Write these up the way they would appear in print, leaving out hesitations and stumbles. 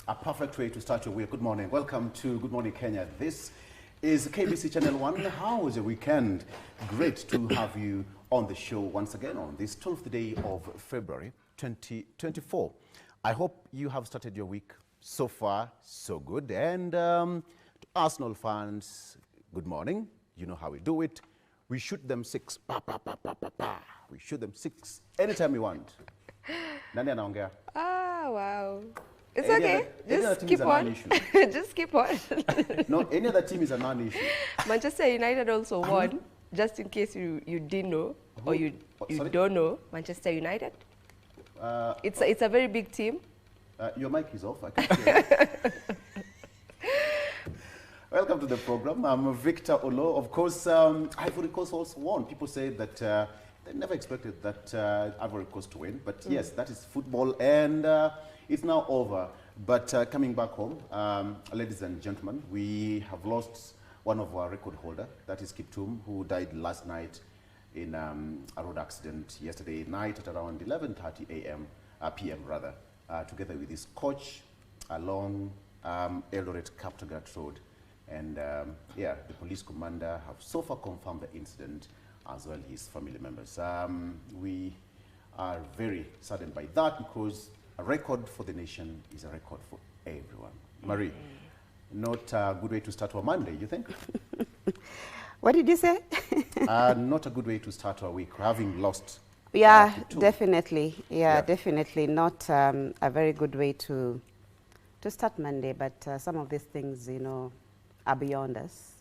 A perfect way to start your week. Good morning. Welcome to Good Morning Kenya. This is KBC Channel 1. How was your weekend? Great to have you on the show once again on this 12th day of February 2024. I hope you have started your week so far so good. And to Arsenal fans, good morning. You know how we do it. We shoot them six. Pa, pa, pa, pa, pa, pa. We shoot them six anytime we want. Nani anaongea? Ah, wow. It's Any okay. other Just keep on. Just keep on. No, any other team is a non-issue. Manchester United also won, just in case you didn't know, or you don't know. Manchester United. It's a very big team. Your mic is off. I can't hear you. Welcome to the program. I'm Victor Olo. Of course, Ivory Coast also won. People say that they never expected that Ivory Coast to win. But yes, that is football, and it's now over. But coming back home, ladies and gentlemen, we have lost one of our record holder. That is Kiptum, who died last night in a road accident yesterday night at around 11:30 p.m. Together with his coach along Eldoret Kaptagat Road. And yeah, the police commander have so far confirmed the incident, as well his family members. We are very saddened by that, because a record for the nation is a record for everyone. Marie, not a good way to start our Monday, you think? What did you say? Not a good way to start our week, having lost. Yeah, definitely. Yeah, definitely not a very good way to start Monday. But some of these things, you know, are beyond us.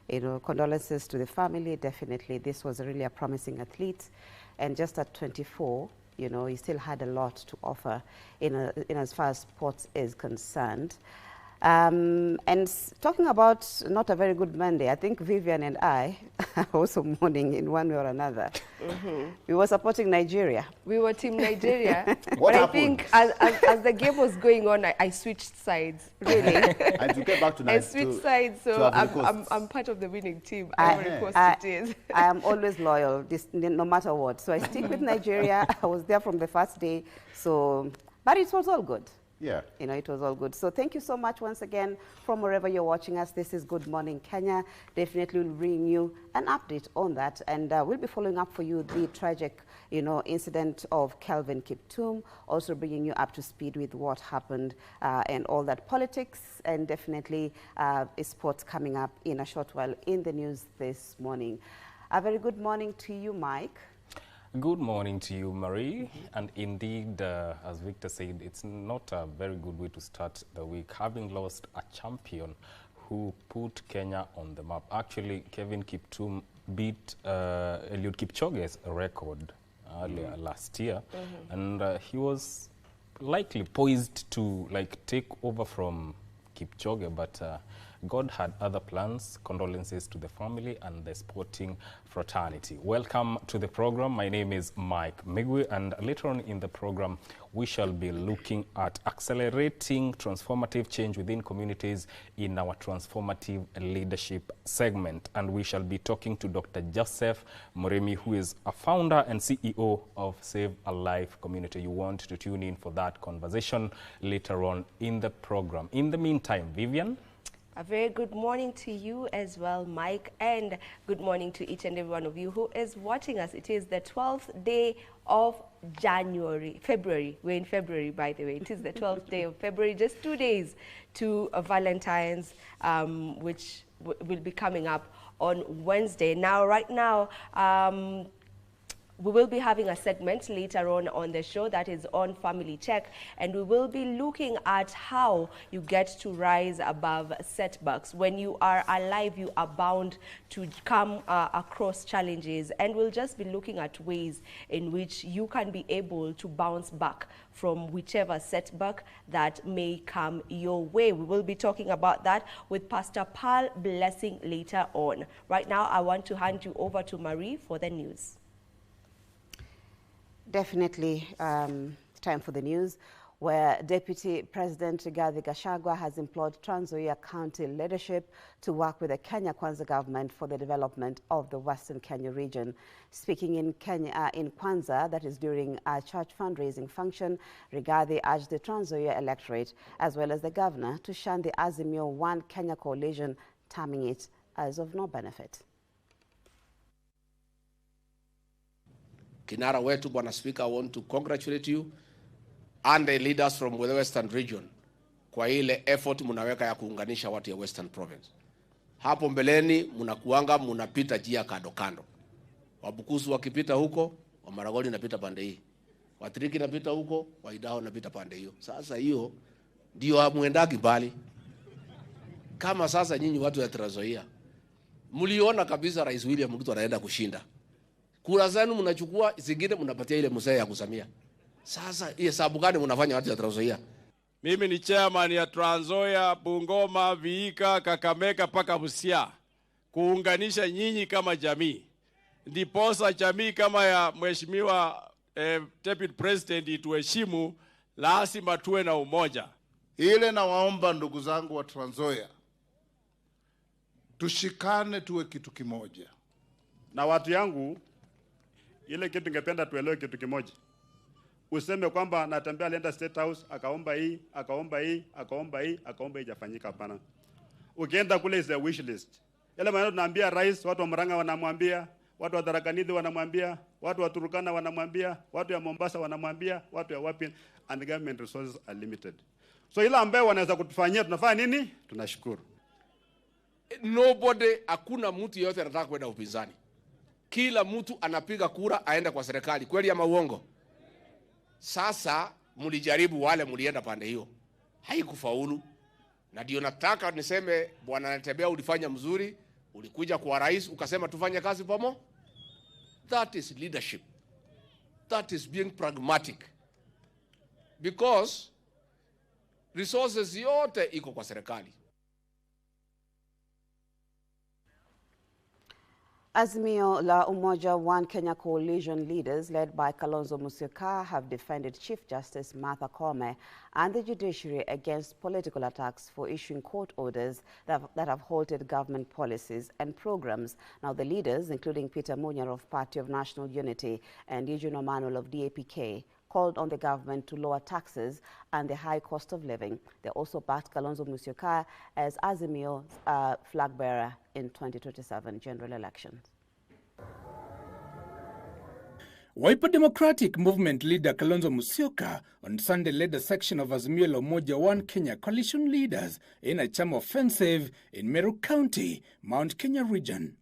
You know, condolences to the family. Definitely, this was really a promising athlete, and just at 24. You know, he still had a lot to offer in as far as sports is concerned. And talking about not a very good Monday, I think Vivian and I are also mourning in one way or another. We were supporting Nigeria. We were Team Nigeria. What but happened? I think as the game was going on, I switched sides, really. And to get back to I switched sides, so I'm part of the winning team. Ivory Coast it is. I am always loyal, no matter what. So I stick with Nigeria. I was there from the first day. So, but it was all good. Yeah. You know, it was all good. So thank you so much once again from wherever you're watching us. This is Good Morning Kenya. Definitely will bring you an update on that. And we'll be following up for you the tragic, you know, incident of Kelvin Kiptum, also bringing you up to speed with what happened and all that politics, and definitely sports coming up in a short while in the news this morning. A very good morning to you, Mike. Good morning to you, Marie. And indeed, as Victor said, it's not a very good way to start the week, having lost a champion who put Kenya on the map. Actually, Kevin Kiptum beat Eliud Kipchoge's record earlier last year, and he was likely poised to take over from Kipchoge, but God had other plans. Condolences to the family and the sporting fraternity. Welcome to the program. My name is Mike Migwi, and later on in the program, we shall be looking at accelerating transformative change within communities in our transformative leadership segment. And we shall be talking to Dr. Joseph Muremi, who is a founder and CEO of Save a Life Community. You want to tune in for that conversation later on in the program. In the meantime, Vivian. A very good morning to you as well, Mike, and good morning to each and every one of you who is watching us. It is the 12th day of February. We're in February, by the way. It is the 12th day of February, just 2 days to Valentine's, which will be coming up on Wednesday. Now, right now, we will be having a segment later on the show that is on Family Check, and we will be looking at how you get to rise above setbacks. When you are alive, you are bound to come across challenges, and we'll just be looking at ways in which you can be able to bounce back from whichever setback that may come your way. We will be talking about that with Pastor Paul Blessing later on. Right now, I want to hand you over to Marie for the news. Definitely time for the news. where Deputy President Rigathi Gachagua has implored Trans Nzoia County leadership to work with the Kenya Kwanza government for the development of the Western Kenya region. Speaking in Kwanza, that is during a church fundraising function, Rigathi urged the Trans Nzoia electorate as well as the governor to shun the Azimio One Kenya coalition, terming it as of no benefit. Kinara wetu, Bwana Speaker, I want to congratulate you and the leaders from the Western region kwa ile effort munaweka ya kuunganisha watu ya Western Province. Hapo mbeleni munapita njia kando kando. Wabukusu wakipita huko, Wamaragoli napita pande hii. Watiriki napita huko, Waidao napita pande hiyo. Sasa hiyo ndio hamuendagi mbali. Kama sasa nyinyi watu ya Trans Nzoia, mliona kabisa Rais William Ruto anaenda kushinda. Kura zenu mnachukua, zingine mnapatia ile mzee ya kusamia. Sasa hii hesabu gani mnafanya watu ya Trans Nzoia? Mimi ni chairman ya Trans Nzoia, Bungoma, Vihiga, Kakamega paka Busia. Kuunganisha nyinyi kama jamii. Ndiposa jamii kama ya Mheshimiwa Deputy President ituheshimu, lazima tuwe na umoja. Ile na waomba ndugu zangu wa Trans Nzoia, tushikane tuwe kitu kimoja. Na watu yangu, ile kitu ningependa tuelewe kitu kimoja. Useme kwamba natembea alienda State House, akaomba hii, akaomba hii, akaomba hii, akaomba hii, hajafanyika. Hapana. Ukienda kule is a wish list. Yale maneno tunaambia rais, watu wa Murang'a wanamwambia, watu wa Tharaka Nithi wanamwambia, watu wa Turkana wanamwambia, watu ya Mombasa wanamwambia, watu ya wapi, and the government resources are limited. So ila ambaye wanaweza kutufanyia, tunafanya nini? Tunashukuru. Nobody, hakuna mtu yote anataka kwenda upinzani. Kila mtu anapiga kura aenda kwa serikali. Kweli ama uongo? Sasa mlijaribu, wale mlienda pande hiyo, haikufaulu. Na ndio nataka niseme, Bwana Natembea, ulifanya mzuri, ulikuja kwa rais ukasema tufanye kazi pamoja. That is leadership. That is being pragmatic. Because resources yote iko kwa serikali. Azimio la Umoja One Kenya coalition leaders led by Kalonzo Musyoka have defended Chief Justice Martha Koome and the judiciary against political attacks for issuing court orders that have halted government policies and programs. Now the leaders, including Peter Munyar of Party of National Unity and Eugene Omanuel of DAP-K, called on the government to lower taxes and the high cost of living. They also backed Kalonzo Musyoka as Azimio's flag bearer in 2027 general elections. Wiper Democratic Movement leader Kalonzo Musyoka on Sunday led a section of Azimio la Umoja One Kenya coalition leaders in a charm offensive in Meru County, Mount Kenya region.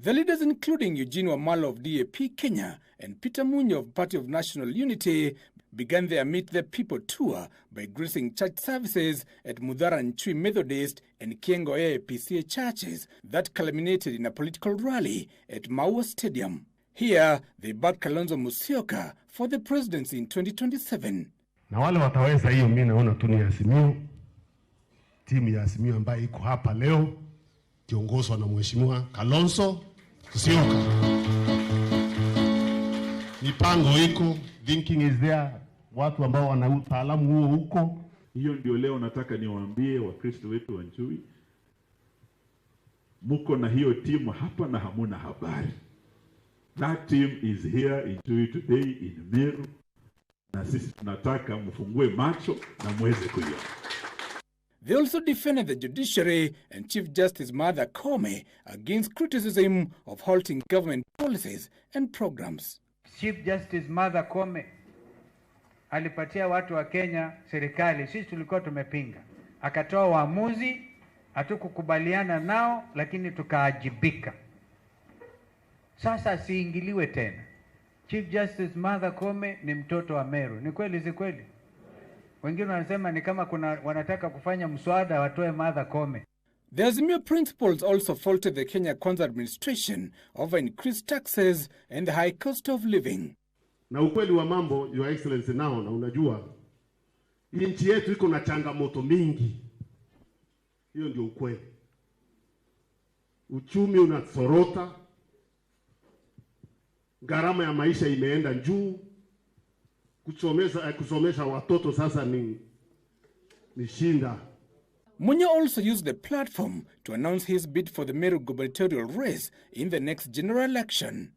The leaders, including Eugene Wamalwa of DAP Kenya and Peter Munyar of Party of National Unity, began their Meet the People tour by gracing church services at Mudhara Nchui Methodist and Kiengo APCA churches that culminated in a political rally at Maua Stadium. Here, they backed Kalonzo Musyoka for the presidency in 2027. Na wale wataweza hiyo, mimi naona tu ni Azimio, timu ya Azimio ambayo iko hapa leo kiongozwa na Mheshimiwa Kalonzo Musyoka. Mipango iko, thinking is there, watu ambao wana utaalamu huo huko. Hiyo ndio leo nataka niwaambie Wakristo wetu wa Nchui, muko na hiyo timu hapa na hamuna habari. That team is here in Nchui today in Meru, na sisi tunataka mfungue macho na muweze kuiona. They also defended the judiciary and Chief Justice Martha Koome against criticism of halting government policies and programs. Chief Justice Martha Koome alipatia watu wa Kenya serikali, sisi tulikuwa tumepinga. Akatoa uamuzi, hatukukubaliana nao, lakini tukaajibika. Sasa siingiliwe tena. Chief Justice Martha Koome ni mtoto wa Meru. Ni kweli si kweli? Wengine wanasema ni kama wanataka kufanya mswada watoe Martha Koome. The Azimio principals also faulted the Kenya Kwanza administration over increased taxes and the high cost of living. Na ukweli wa mambo, Your Excellency, nao na unajua hii nchi yetu iko na changamoto mingi. Hiyo ndio ukweli. Uchumi kusomesha watoto sasa ni shinda. Munya also used the platform to announce his bid for the Meru gubernatorial race in the next general election.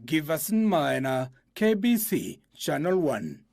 Giverson Maina, KBC, Channel 1.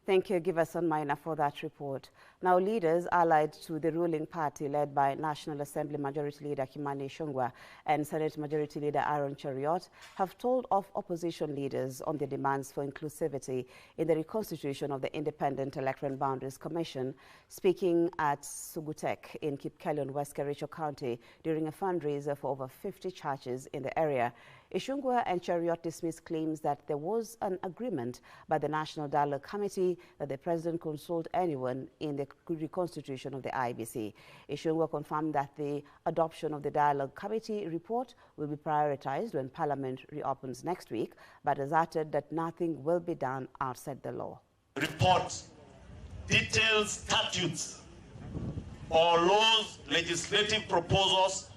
Thank you, Giverson Maina, for that report. Now, leaders allied to the ruling party led by National Assembly Majority Leader Kimani Ichung'wah and Senate Majority Leader Aaron Cheriot have told off opposition leaders on their demands for inclusivity in the reconstitution of the Independent Electoral Boundaries Commission. Speaking at Sugutek in Kipkelon, West Kericho County during a fundraiser for over 50 churches in the area, Ichung'wah and Cheriot dismissed claims that there was an agreement by the National Dialogue Committee that the President consult anyone in the reconstitution of the IBC. Ichung'wah confirmed that the adoption of the Dialogue Committee report will be prioritized when Parliament reopens next week, but asserted that nothing will be done outside the law. Report details statutes or laws, legislative proposals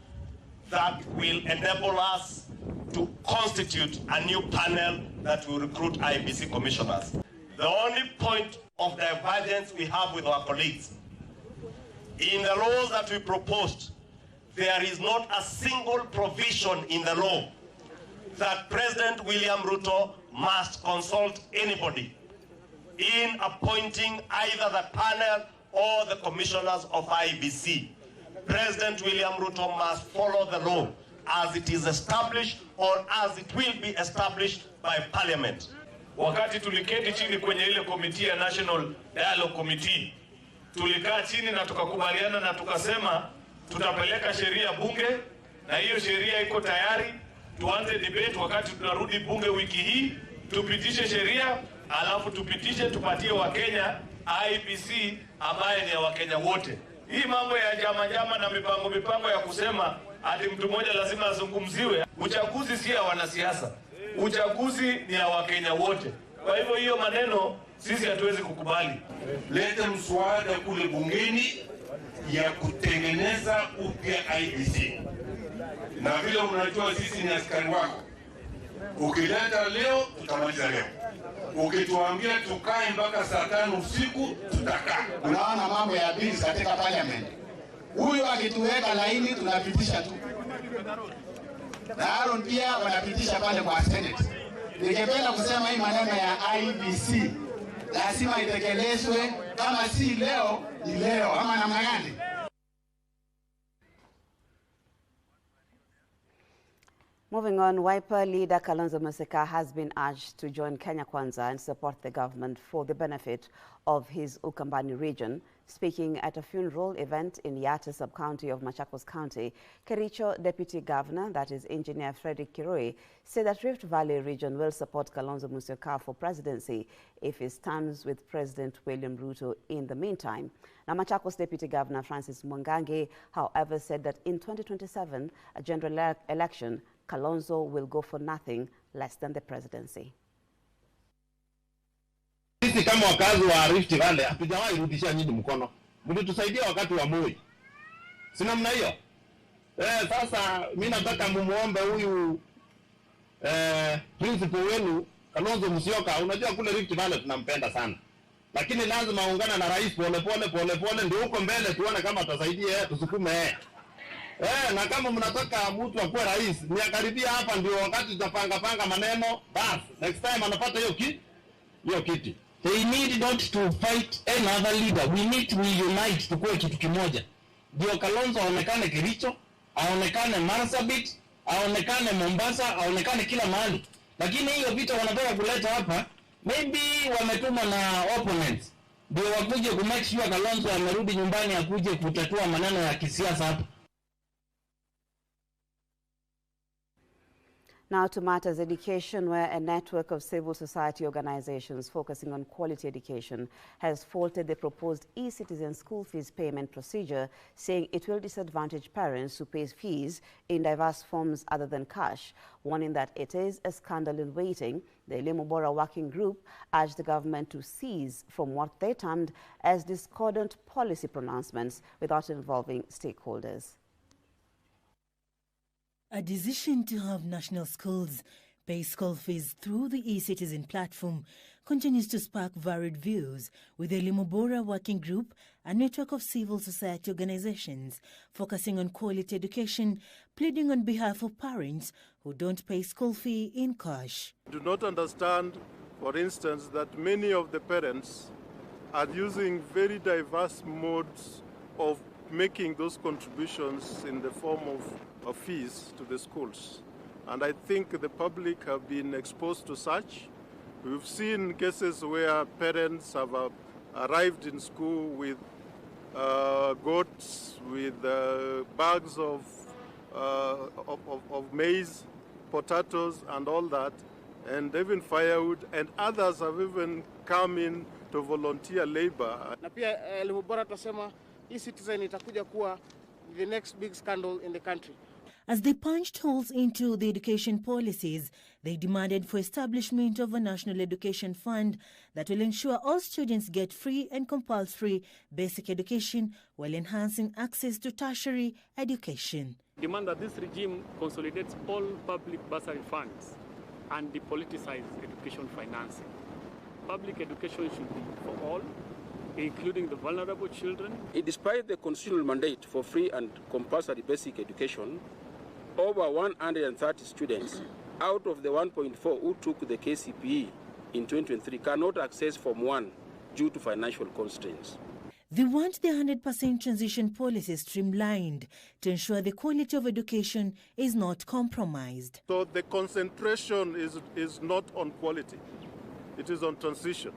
that will enable us to constitute a new panel that will recruit IBC commissioners. The only point of divergence we have with our colleagues, in the laws that we proposed, there is not a single provision in the law that President William Ruto must consult anybody in appointing either the panel or the commissioners of IBC. President William Ruto must follow the law as it is established or as it will be established by Parliament. Wakati tuliketi chini kwenye ile komiti ya National Dialogue Committee, tulikaa chini na tukakubaliana na tukasema tutapeleka sheria bunge, na hiyo sheria iko tayari. Tuanze debate wakati tunarudi bunge wiki hii, tupitishe sheria, alafu tupitishe tupatie Wakenya IBC ambaye ni ya Wakenya wote. Hii mambo ya jama na mipango ya kusema ati mtu mmoja lazima azungumziwe. Uchaguzi si ya wanasiasa. Uchaguzi ni ya Wakenya wote. Kwa hivyo hiyo maneno sisi hatuwezi kukubali. Lete mswada kule bungeni ya kutengeneza upya IBC. Na vile unajua sisi ni askari wako. Ukileta leo tutamaliza leo. Ukituambia tukae mpaka saa 5 usiku tutakaa. Unaona mambo ya bills katika parliament. Huyu akituweka laini tunapitisha tu. Na Aaron pia wanapitisha pale kwa Senate. Ningependa kusema hii maneno ya IBC lazima itekelezwe, kama si leo ni leo, ama namna gani? Moving on, Wiper leader Kalonzo Musyoka has been urged to join Kenya Kwanza and support the government for the benefit of his Ukambani region. Speaking at a funeral event in Yatta sub-county of Machakos County, Kericho Deputy Governor, that is Engineer Frederick Kirui, said that Rift Valley region will support Kalonzo Musyoka for presidency if he stands with President William Ruto in the meantime. Now, Machakos Deputy Governor Francis Mwangangi, however, said that in 2027, a general election, Kalonzo will go for nothing less than the presidency. Sisi kama wakazi wa Rift Valley hatujawahi rudisha nyinyi mkono. Mlitusaidia wakati wa Moi. Si namna hiyo? Sasa mimi nataka mumuombe huyu principal wenu Kalonzo Musyoka. Unajua kule Rift Valley tunampenda sana. Lakini lazima aungane na rais pole pole ndio huko mbele tuone kama atasaidia yeye, tusukume yeye. Na kama mnataka mtu akuwe rais, ni akaribia hapa ndio wakati tutapanga maneno. Bas, next time anapata hiyo kiti. They need not to fight another leader. We need to unite tukue kitu kimoja. Ndio Kalonzo aonekane Kericho, aonekane Marsabit, aonekane Mombasa, aonekane kila mahali. Lakini hiyo vita wanataka kuleta hapa, maybe wametuma na opponents. Ndio wakuje ku make sure Kalonzo amerudi nyumbani akuje kutatua maneno ya kisiasa hapa. Now to matters education, where a network of civil society organizations focusing on quality education has faulted the proposed e-citizen school fees payment procedure, saying it will disadvantage parents who pay fees in diverse forms other than cash. Warning that it is a scandal in waiting, the Elimu Bora Working Group urged the government to cease from what they termed as discordant policy pronouncements without involving stakeholders. A decision to have national schools Pay school fees through the e-citizen platform continues to spark varied views, with the Limobora Working Group, a network of civil society organizations focusing on quality education, pleading on behalf of parents who don't pay school fee in cash. Do not understand, for instance, that many of the parents are using very diverse modes of making those contributions in the form of fees to the schools. And I think the public have been exposed to such. We've seen cases where parents have arrived in school with goats, with bags of maize, potatoes and all that, and even firewood, and others have even come in to volunteer labor. Na pia Limobora tunasema e-citizen itakuja kuwa the next big scandal in the country. As they punched holes into the education policies, they demanded for establishment of a national education fund that will ensure all students get free and compulsory basic education while enhancing access to tertiary education. Demand that this regime consolidates all public bursary funds and depoliticize education financing. Public education should be for all, including the vulnerable children. Despite the constitutional mandate for free and compulsory basic education, over 130 students out of the 1.4 who took the KCPE in 2023 cannot access Form 1 due to financial constraints. They want the 100% transition policy streamlined to ensure the quality of education is not compromised. So the concentration is not on quality, it is on transition.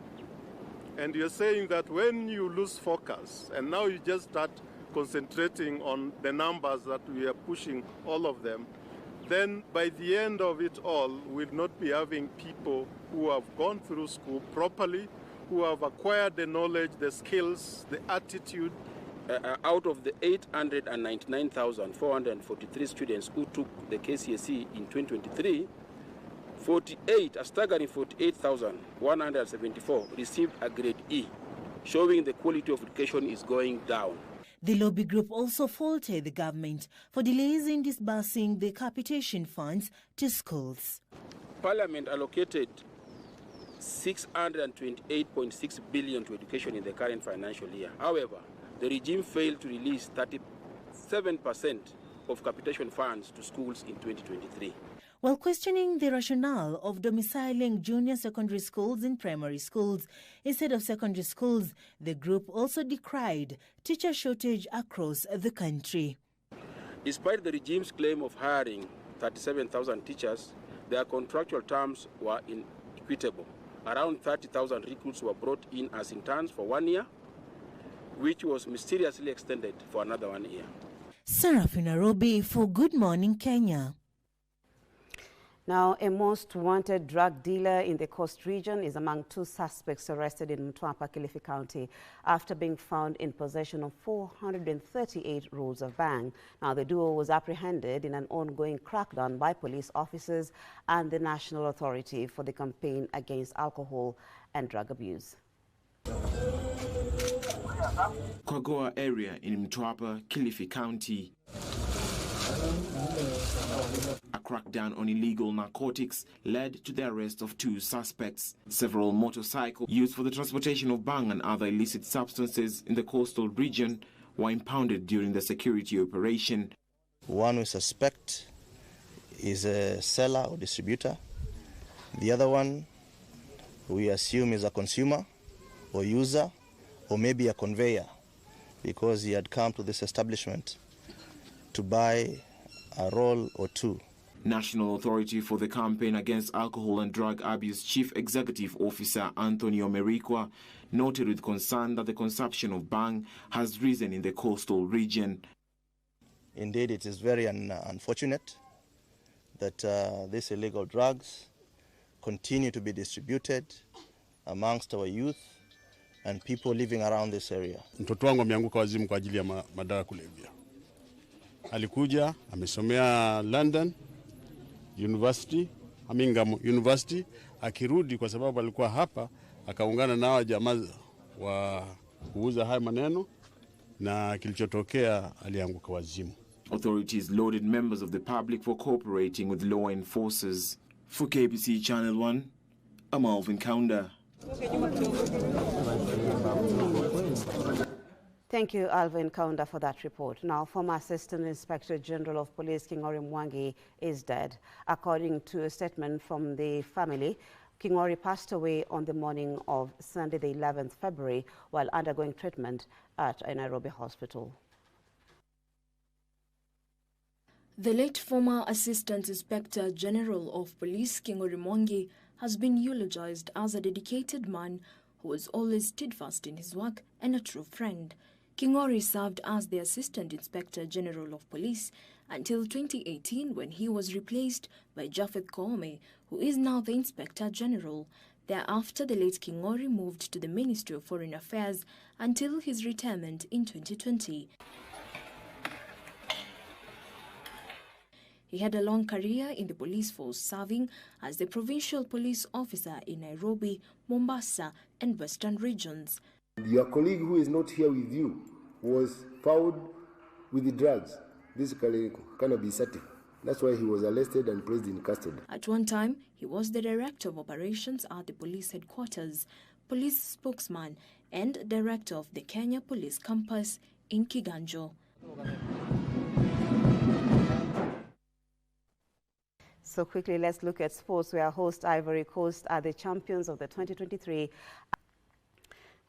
And you're saying that when you lose focus and now you just start concentrating on the numbers that we are pushing, all of them, then by the end of it all, we'll not be having people who have gone through school properly, who have acquired the knowledge, the skills, the attitude. Out of the 899,443 students who took the KCSE in 2023, a staggering 48,174 received a grade E, showing the quality of education is going down. The lobby group also faulted the government for delays in disbursing the capitation funds to schools. Parliament allocated 628.6 billion to education in the current financial year. However, the regime failed to release 37% of capitation funds to schools in 2023. While questioning the rationale of domiciling junior secondary schools in primary schools instead of secondary schools, the group also decried teacher shortage across the country. Despite the regime's claim of hiring 37,000 teachers, their contractual terms were inequitable. Around 30,000 recruits were brought in as interns for 1 year, which was mysteriously extended for another 1 year. Serafina Robi for Good Morning Kenya. Now, a most wanted drug dealer in the Coast region is among 2 suspects arrested in Mtwapa, Kilifi County after being found in possession of 438 rolls of bang. Now, the duo was apprehended in an ongoing crackdown by police officers and the National Authority for the Campaign Against Alcohol and Drug Abuse. Kwagoa area in Mtwapa, Kilifi County. A crackdown on illegal narcotics led to the arrest of 2 suspects. Several motorcycles used for the transportation of bang and other illicit substances in the coastal region were impounded during the security operation. One we suspect is a seller or distributor. The other one we assume is a consumer or user or maybe a conveyor, because he had come to this establishment to buy a roll or 2. National Authority for the Campaign Against Alcohol and Drug Abuse Chief Executive Officer Anthony Omerikwa noted with concern that the consumption of bang has risen in the coastal region. Indeed, it is very unfortunate that these illegal drugs continue to be distributed amongst our youth and people living around this area. Mtoto wangu ameanguka wazimu kwa ajili ya madawa kulevya. Alikuja, amesomea London University, Birmingham University, akirudi kwa sababu alikuwa hapa, akaungana na jamaa wa kuuza haya maneno na kilichotokea alianguka wazimu. Authorities lauded members of the public for cooperating with law enforcers. For KBC Channel 1, I'm Alvin Kaunda. Thank you, Alvin Kaunda, for that report. Now, former Assistant Inspector General of Police Kingori Mwangi is dead. According to a statement from the family, Kingori passed away on the morning of Sunday, the 11th February, while undergoing treatment at a Nairobi hospital. The late former Assistant Inspector General of Police Kingori Mwangi has been eulogized as a dedicated man who was always steadfast in his work and a true friend. Kingori served as the Assistant Inspector General of Police until 2018 when he was replaced by Japheth Koome, who is now the Inspector General. Thereafter, the late Kingori moved to the Ministry of Foreign Affairs until his retirement in 2020. He had a long career in the police force, serving as the provincial police officer in Nairobi, Mombasa, and Western regions. Your colleague who is not here with you was found with the drugs, basically cannabis sativa. That's why he was arrested and placed in custody. At one time, he was the director of operations at the police headquarters, police spokesman, and director of the Kenya Police Campus in Kiganjo. So quickly, let's look at sports, where host Ivory Coast are the champions of the 2023.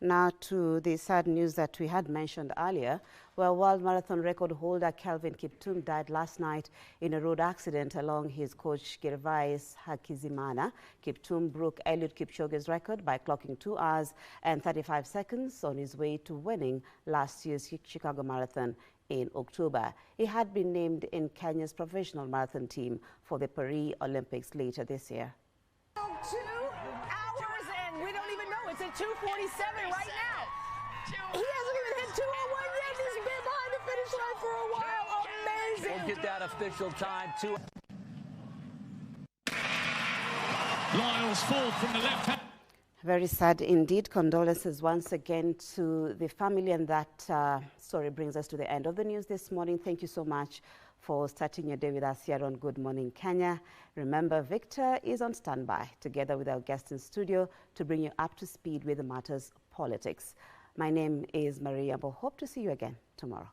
Now to the sad news that we had mentioned earlier, where world marathon record holder Kelvin Kiptum died last night in a road accident along his coach Gervais Hakizimana. Kiptum broke Eliud Kipchoge's record by clocking 2 hours and 35 seconds on his way to winning last year's Chicago Marathon in October. He had been named in Kenya's professional marathon team for the Paris Olympics later this year. 2 hours and we don't even know. It's at 2:47 right now. He hasn't even hit 2:01 yet. He's been behind the finish line for a while. Amazing. We'll get that official time too. Lyles fall from the left hand. Very sad indeed. Condolences once again to the family, and that story brings us to the end of the news this morning. Thank you so much for starting your day with us here on Good Morning Kenya. Remember, Victor is on standby together with our guest in studio to bring you up to speed with the matters politics. My name is Marie Yambo. Hope to see you again tomorrow.